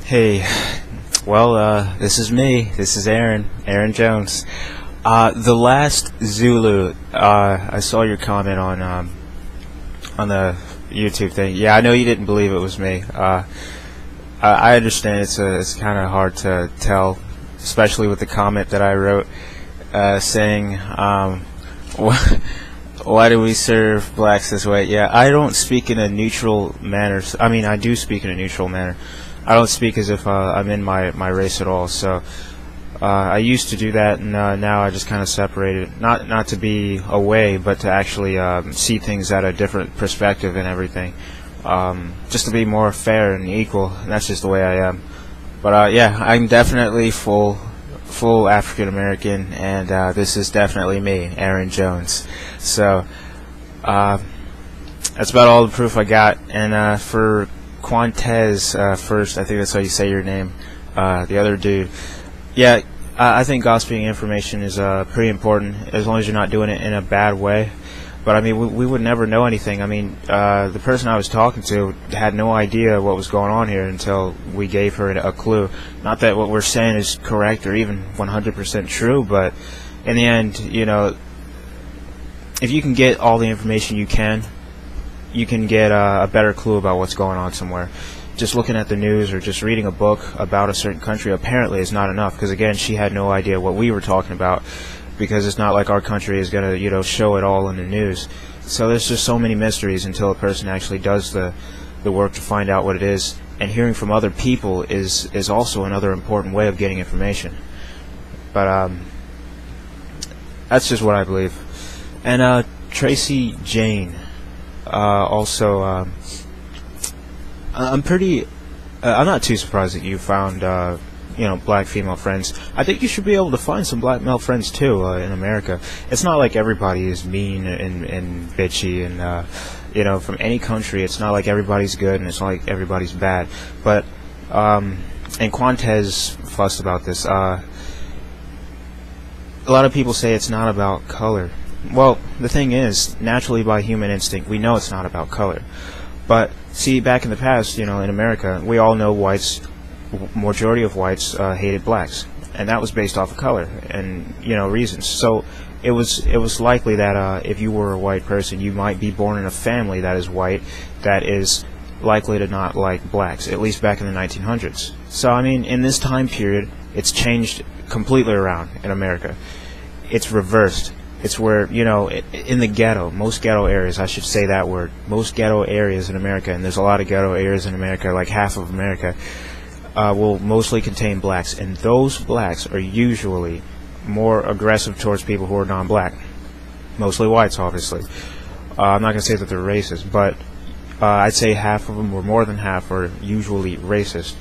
Hey, well, this is me. This is Aaron Jones. The last Zulu, I saw your comment on the YouTube thing. Yeah, I know you didn't believe it was me. I understand it's kind of hard to tell, especially with the comment that I wrote, saying, why do we serve blacks this way? Yeah, I don't speak in a neutral manner. I mean, I do speak in a neutral manner. I don't speak as if I'm in my race at all. So I used to do that, and now I just kind of separate it. Not to be away, but to actually see things at a different perspective and everything. Just to be more fair and equal. And that's just the way I am. But yeah, I'm definitely full African American, and this is definitely me, Aaron Jones. So that's about all the proof I got. And for Quantez, first, I think that's how you say your name, the other dude. Yeah, I think gossiping information is pretty important, as long as you're not doing it in a bad way. But I mean, we would never know anything. I mean, the person I was talking to had no idea what was going on here until we gave her a clue. Not that what we're saying is correct or even 100% true, but in the end, you know, if you can get all the information you can get a better clue about what's going on somewhere. Just looking at the news or just reading a book about a certain country apparently is not enough, because again, she had no idea what we were talking about, because it's not like our country is going to, you know, show it all in the news. So there's just so many mysteries until a person actually does the work to find out what it is. And hearing from other people is also another important way of getting information. But that's just what I believe. And Tracey Jayne, also, I'm not too surprised that you found black female friends. I think you should be able to find some black male friends too in America. It's not like everybody is mean and bitchy, and from any country, it's not like everybody's good and it's not like everybody's bad. But and Quantez fussed about this. A lot of people say it's not about color. Well, the thing is, naturally by human instinct, we know it's not about color. But see, back in the past, in America, we all know majority of whites hated blacks, and that was based off of color and reasons. So it was likely that if you were a white person, you might be born in a family that is white, that is likely to not like blacks, at least back in the 1900s. So I mean, in this time period, it's changed completely around in America. It's reversed. It's where, in the ghetto, most ghetto areas, I should say that word, most ghetto areas in America, and there's a lot of ghetto areas in America, like half of America, will mostly contain blacks, and those blacks are usually more aggressive towards people who are non-black. Mostly whites, obviously. I'm not going to say that they're racist, but I'd say half of them, or more than half, are usually racist.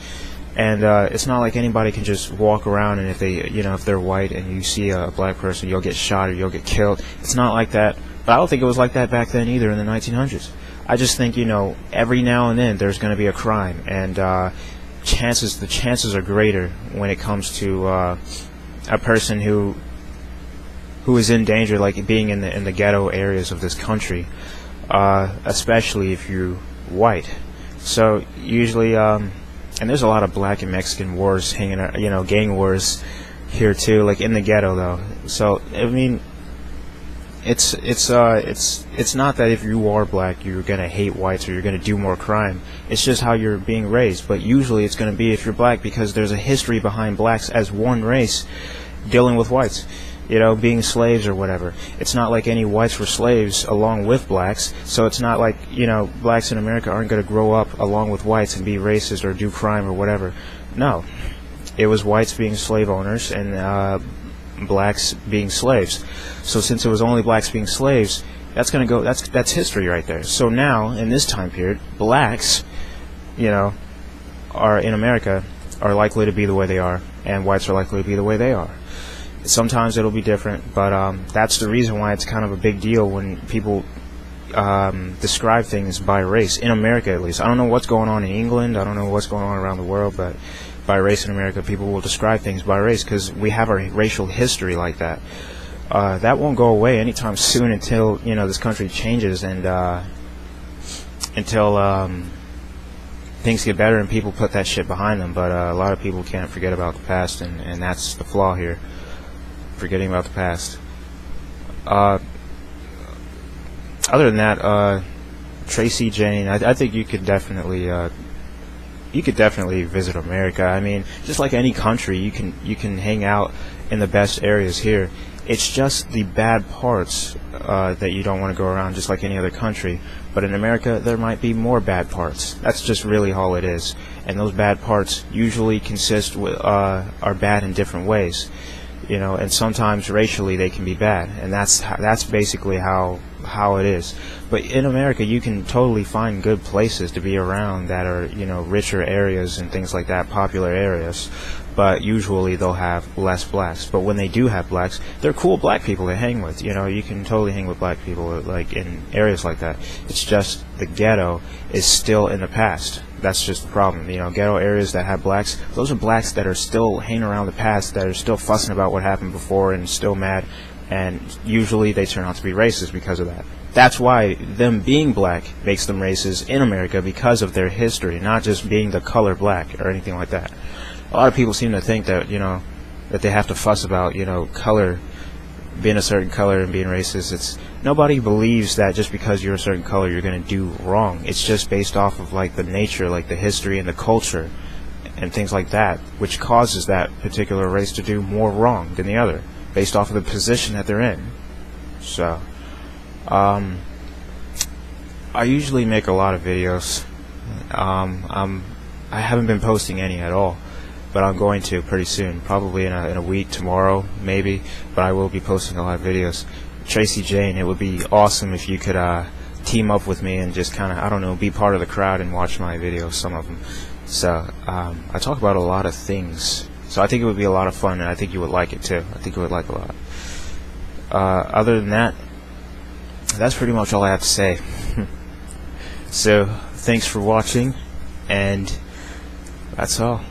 And it's not like anybody can just walk around and if they're white and you see a black person, you'll get shot or you'll get killed. It's not like that. But I don't think it was like that back then either in the 1900s. I just think, every now and then there's going to be a crime, and the chances are greater when it comes to a person who is in danger, like being in the ghetto areas of this country, especially if you're white. So usually, and there's a lot of black and Mexican wars hanging out, gang wars here too, like in the ghetto though. So I mean, it's not that if you are black you're gonna hate whites or you're gonna do more crime. It's just how you're being raised. But usually it's gonna be if you're black, because there's a history behind blacks as one race dealing with whites, being slaves or whatever. It's not like any whites were slaves along with blacks, so it's not like, blacks in America aren't going to grow up along with whites and be racist or do crime or whatever. No. It was whites being slave owners and blacks being slaves. So since it was only blacks being slaves, that's history right there. So now, in this time period, blacks, are in America, are likely to be the way they are, and whites are likely to be the way they are. Sometimes it'll be different, but that's the reason why it's kind of a big deal when people describe things by race, in America at least. I don't know what's going on in England, I don't know what's going on around the world, but by race in America, people will describe things by race because we have a racial history like that. That won't go away anytime soon until, this country changes and until things get better and people put that shit behind them. But a lot of people can't forget about the past, and that's the flaw here, forgetting about the past. Other than that, Tracey Jayne, I think you could definitely visit America. I mean, just like any country, you can hang out in the best areas here. It's just the bad parts that you don't want to go around, just like any other country. But in America, there might be more bad parts. That's just really all it is. And those bad parts usually are bad in different ways, you know. And sometimes racially they can be bad, and that's basically how it is. But in America, you can totally find good places to be around that are, you know, richer areas and things like that, popular areas. But usually they'll have less blacks. But when they do have blacks, they're cool black people to hang with. You know, you can totally hang with black people like in areas like that. It's just the ghetto is still in the past. That's just the problem. You know, ghetto areas that have blacks, those are blacks that are still hanging around the past, that are still fussing about what happened before and still mad. And usually they turn out to be racist because of that. That's why them being black makes them racist in America, because of their history, not just being the color black or anything like that. A lot of people seem to think that, you know, that they have to fuss about, you know, color, being a certain color and being racist. Nobody believes that just because you're a certain color you're going to do wrong. It's just based off of like the nature, like the history and the culture and things like that, which causes that particular race to do more wrong than the other, based off of the position that they're in. So I usually make a lot of videos. I haven't been posting any at all, but I'm going to pretty soon, probably in a week, tomorrow maybe. But I will be posting a lot of videos. Tracey Jayne, it would be awesome if you could team up with me and just kind of, I don't know, be part of the crowd and watch my videos, some of them. So I talk about a lot of things, so I think it would be a lot of fun, and I think you would like it too. I think you would like a lot. Other than that, that's pretty much all I have to say. So thanks for watching, and that's all.